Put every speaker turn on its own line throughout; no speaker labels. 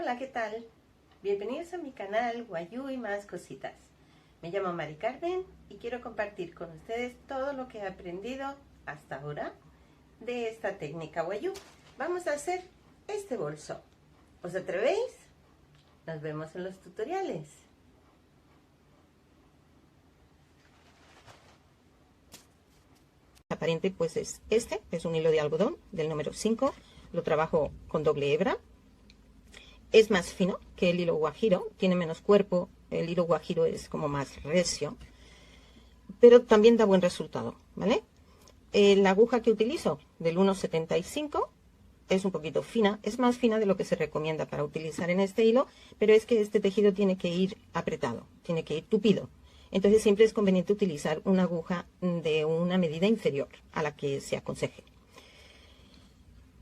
Hola, ¿qué tal? Bienvenidos a mi canal Guayú y más cositas. Me llamo Mari Carmen y quiero compartir con ustedes todo lo que he aprendido hasta ahora de esta técnica Guayú. Vamos a hacer este bolso. ¿Os atrevéis? Nos vemos en los tutoriales. Aparente pues es es un hilo de algodón del número 5, lo trabajo con doble hebra. Es más fino que el hilo guajiro, tiene menos cuerpo, el hilo guajiro es como más recio, pero también da buen resultado, ¿vale? La aguja que utilizo del 1,75 es un poquito fina, es más fina de lo que se recomienda para utilizar en este hilo, pero es que este tejido tiene que ir apretado, tiene que ir tupido. Entonces siempre es conveniente utilizar una aguja de una medida inferior a la que se aconseje.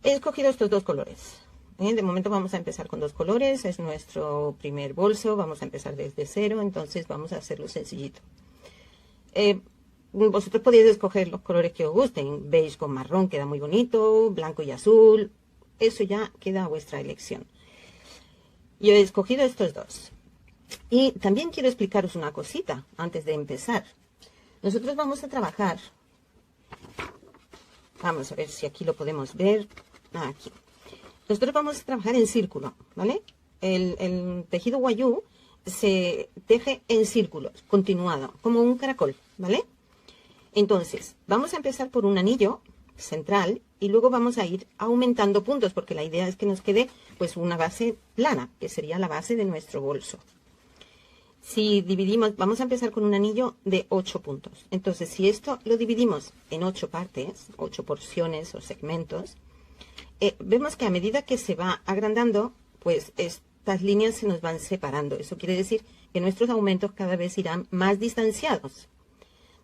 He escogido estos dos colores. De momento vamos a empezar con dos colores, es nuestro primer bolso, vamos a empezar desde cero, entonces vamos a hacerlo sencillito. Vosotros podéis escoger los colores que os gusten, beige con marrón queda muy bonito, blanco y azul, eso ya queda a vuestra elección. Yo he escogido estos dos. Y también quiero explicaros una cosita antes de empezar. Nosotros vamos a trabajar, vamos a ver si aquí lo podemos ver, aquí. Nosotros vamos a trabajar en círculo, ¿vale? El tejido guayú se teje en círculos, continuado, como un caracol, ¿vale? Entonces, vamos a empezar por un anillo central y luego vamos a ir aumentando puntos, porque la idea es que nos quede pues una base plana, que sería la base de nuestro bolso. Si dividimos, vamos a empezar con un anillo de 8 puntos. Entonces, si esto lo dividimos en 8 partes, 8 porciones o segmentos, vemos que a medida que se va agrandando, pues estas líneas se nos van separando. Eso quiere decir que nuestros aumentos cada vez irán más distanciados.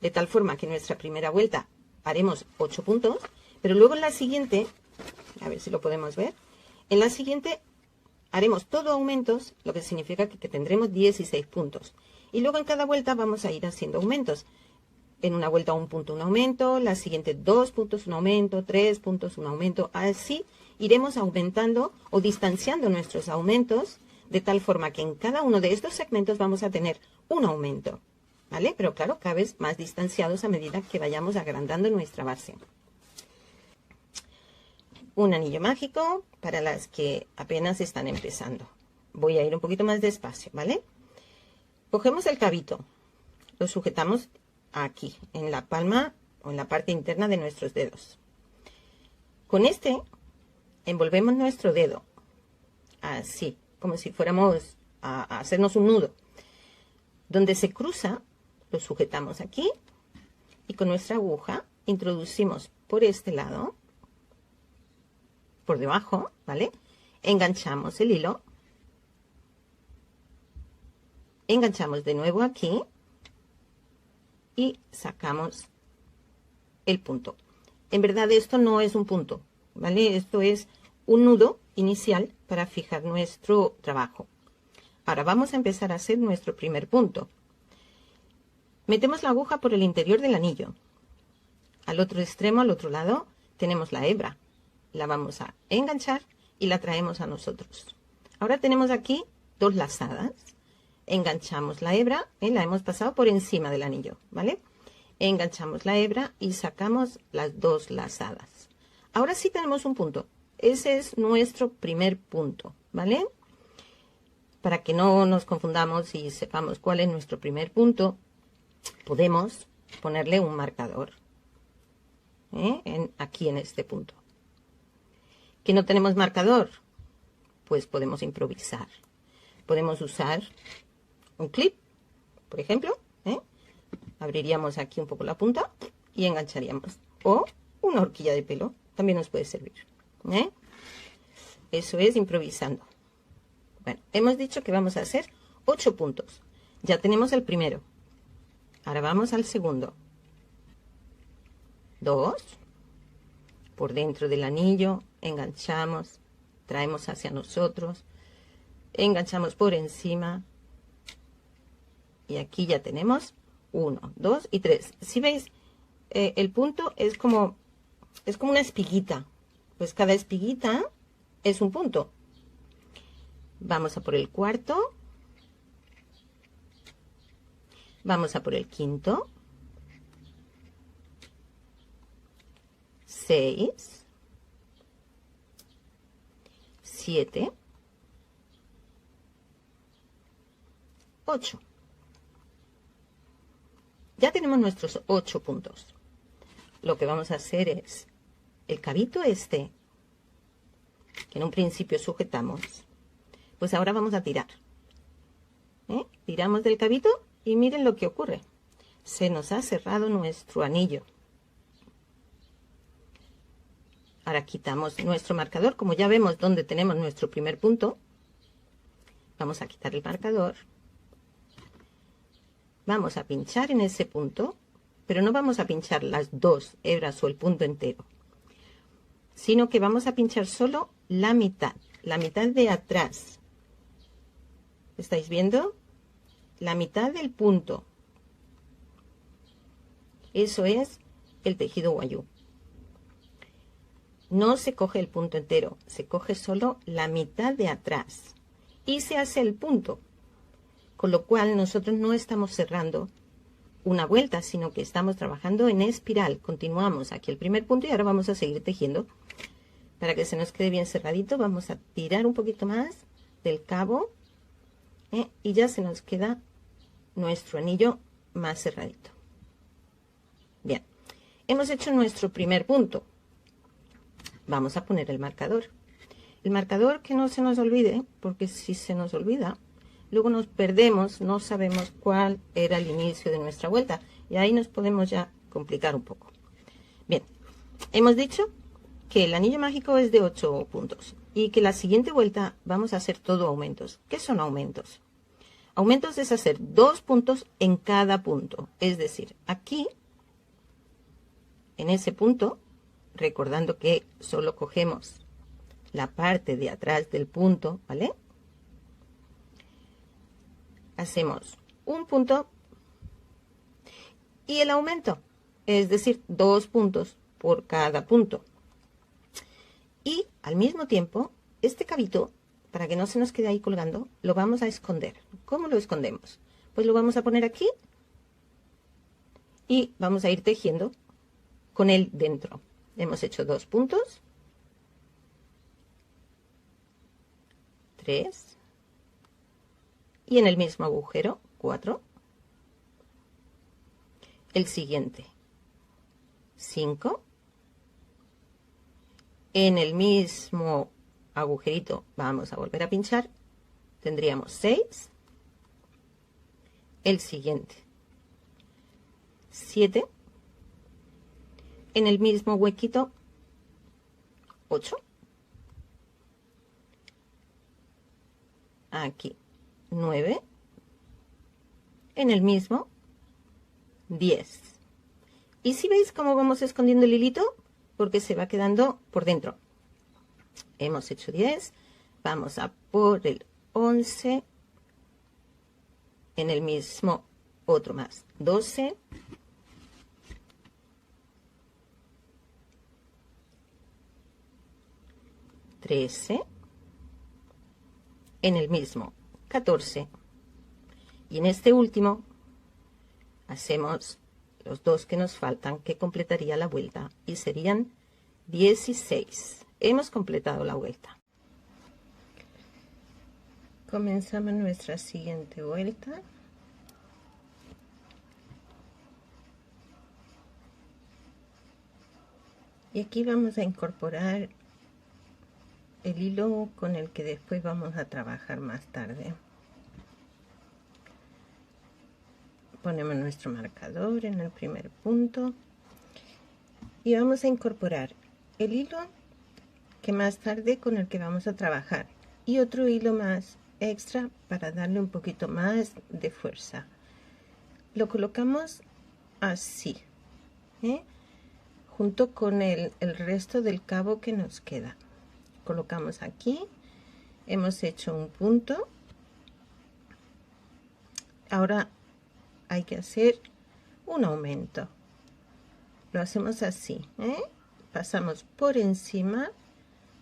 De tal forma que en nuestra primera vuelta haremos 8 puntos, pero luego en la siguiente, a ver si lo podemos ver, en la siguiente haremos todo aumentos, lo que significa que tendremos 16 puntos. Y luego en cada vuelta vamos a ir haciendo aumentos. En una vuelta 1 punto un aumento, la siguiente 2 puntos un aumento, 3 puntos un aumento, así iremos aumentando o distanciando nuestros aumentos de tal forma que en cada uno de estos segmentos vamos a tener un aumento, ¿vale? Pero claro, cada vez más distanciados a medida que vayamos agrandando nuestra base. Un anillo mágico para las que apenas están empezando. Voy a ir un poquito más despacio, ¿vale? Cogemos el cabito, lo sujetamos aquí, en la palma o en la parte interna de nuestros dedos. Con este envolvemos nuestro dedo, así, como si fuéramos a hacernos un nudo. Donde se cruza, lo sujetamos aquí y con nuestra aguja introducimos por este lado, por debajo, ¿vale? Enganchamos el hilo, enganchamos de nuevo aquí y sacamos el punto. En verdad esto no es un punto, ¿vale? Esto es un nudo inicial para fijar nuestro trabajo. Ahora vamos a empezar a hacer nuestro primer punto. Metemos la aguja por el interior del anillo. Al otro extremo, al otro lado, tenemos la hebra. La vamos a enganchar y la traemos a nosotros. Ahora tenemos aquí dos lazadas. Enganchamos la hebra, la hemos pasado por encima del anillo, ¿vale? Enganchamos la hebra y sacamos las dos lazadas. Ahora sí tenemos un punto. Ese es nuestro primer punto, ¿vale? Para que no nos confundamos y sepamos cuál es nuestro primer punto, podemos ponerle un marcador, aquí en este punto. ¿Que no tenemos marcador? Pues podemos improvisar. Podemos usar un clip, por ejemplo, abriríamos aquí un poco la punta y engancharíamos. O una horquilla de pelo, también nos puede servir. Eso es improvisando. Bueno, hemos dicho que vamos a hacer 8 puntos. Ya tenemos el primero. Ahora vamos al segundo. 2. Por dentro del anillo, enganchamos, traemos hacia nosotros, enganchamos por encima. Y aquí ya tenemos 1, 2 y 3. Si veis, el punto es como una espiguita. Pues cada espiguita es un punto. Vamos a por el cuarto. Vamos a por el quinto. 6. 7. 8. Ya tenemos nuestros 8 puntos. Lo que vamos a hacer es el cabito este, que en un principio sujetamos, pues ahora vamos a tirar. Tiramos del cabito y miren lo que ocurre. Se nos ha cerrado nuestro anillo. Ahora quitamos nuestro marcador. Como ya vemos dónde tenemos nuestro primer punto, vamos a quitar el marcador. Vamos a pinchar en ese punto, pero no vamos a pinchar las 2 hebras o el punto entero, sino que vamos a pinchar solo la mitad de atrás. ¿Estáis viendo? La mitad del punto. Eso es el tejido guayú. No se coge el punto entero, se coge solo la mitad de atrás y se hace el punto. Con lo cual nosotros no estamos cerrando una vuelta, sino que estamos trabajando en espiral. Continuamos aquí el primer punto y ahora vamos a seguir tejiendo. Para que se nos quede bien cerradito, vamos a tirar un poquito más del cabo y ya se nos queda nuestro anillo más cerradito. Bien, hemos hecho nuestro primer punto. Vamos a poner el marcador. El marcador, que no se nos olvide, porque si se nos olvida, luego nos perdemos, no sabemos cuál era el inicio de nuestra vuelta y ahí nos podemos ya complicar un poco. Bien, hemos dicho que el anillo mágico es de 8 puntos y que la siguiente vuelta vamos a hacer todo aumentos. ¿Qué son aumentos? Aumentos es hacer 2 puntos en cada punto, es decir, aquí, en ese punto, recordando que solo cogemos la parte de atrás del punto, ¿vale? Hacemos un punto y el aumento, es decir, 2 puntos por cada punto. Y al mismo tiempo, este cabito, para que no se nos quede ahí colgando, lo vamos a esconder. ¿Cómo lo escondemos? Pues lo vamos a poner aquí y vamos a ir tejiendo con él dentro. Hemos hecho 2 puntos, 3, y en el mismo agujero 4, el siguiente 5, en el mismo agujerito vamos a volver a pinchar, tendríamos 6, el siguiente 7, en el mismo huequito 8, aquí 9, en el mismo 10. Y si veis cómo vamos escondiendo el hilito, porque se va quedando por dentro. Hemos hecho 10, vamos a por el 11, en el mismo otro más, 12, 13, en el mismo 14, y en este último hacemos los 2 que nos faltan, que completaría la vuelta, y serían 16. Hemos completado la vuelta. Comenzamos nuestra siguiente vuelta. Y aquí vamos a incorporar el hilo con el que después vamos a trabajar más tarde. Ponemos nuestro marcador en el primer punto y vamos a incorporar el hilo que más tarde con el que vamos a trabajar y otro hilo más extra para darle un poquito más de fuerza. Lo colocamos así, junto con el resto del cabo que nos queda. Colocamos aquí, hemos hecho un punto. Ahora hay que hacer un aumento. Lo hacemos así, pasamos por encima,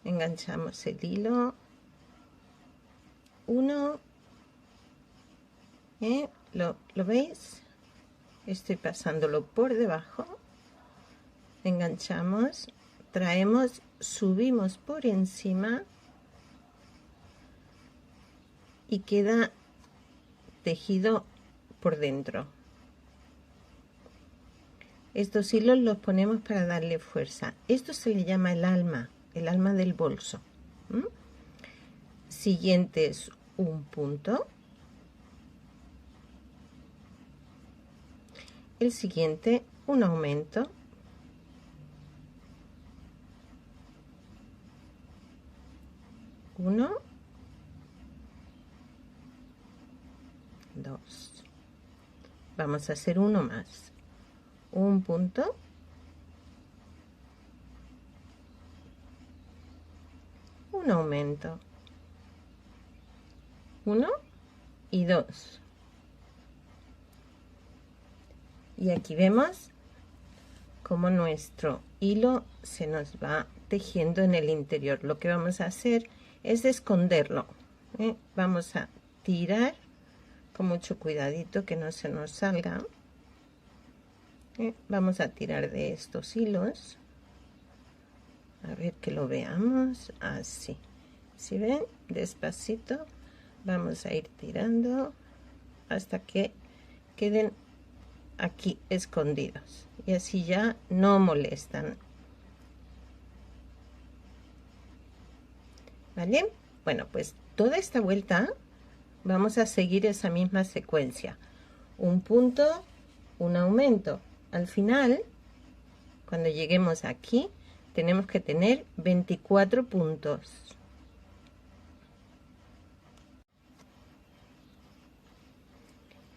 enganchamos el hilo 1, ¿lo veis? Estoy pasándolo por debajo, enganchamos, traemos, subimos por encima y queda tejido por dentro. Estos hilos los ponemos para darle fuerza. Esto se le llama el alma del bolso. Siguiente es un punto. El siguiente, un aumento. Uno, dos. Vamos a hacer uno más. Un punto. Un aumento. 1 y 2. Y aquí vemos cómo nuestro hilo se nos va tejiendo en el interior. Lo que vamos a hacer es esconderlo. Vamos a tirar con mucho cuidadito que no se nos salga. Vamos a tirar de estos hilos. A ver que lo veamos. Así. ¿Sí ven? Despacito. Vamos a ir tirando hasta que queden aquí escondidos. Y así ya no molestan. ¿Vale? Bueno, pues toda esta vuelta vamos a seguir esa misma secuencia. Un punto, un aumento. Al final, cuando lleguemos aquí, tenemos que tener 24 puntos.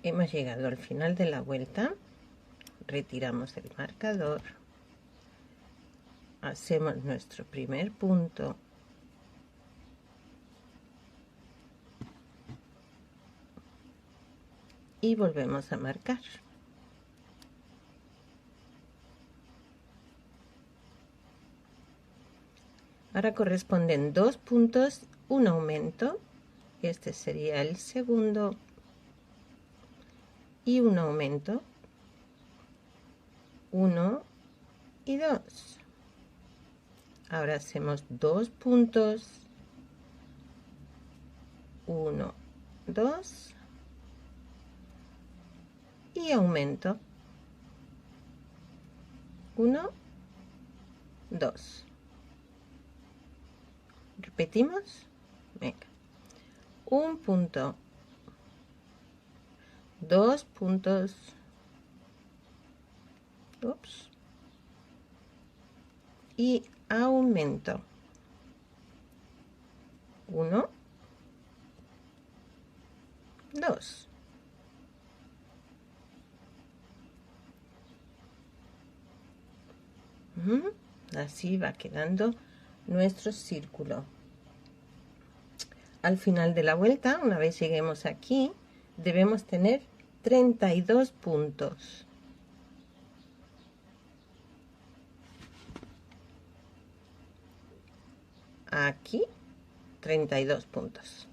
Hemos llegado al final de la vuelta. Retiramos el marcador. Hacemos nuestro primer punto. Y volvemos a marcar. Ahora corresponden 2 puntos, un aumento. Este sería el segundo. Y un aumento. 1 y 2. Ahora hacemos 2 puntos. 1, 2. Y aumento. 1, 2. Repetimos. Venga. Un punto. 2 puntos. Ups. Y aumento. 1, 2. Así va quedando nuestro círculo. Al final de la vuelta, una vez lleguemos aquí, debemos tener 32 puntos. Aquí 32 puntos.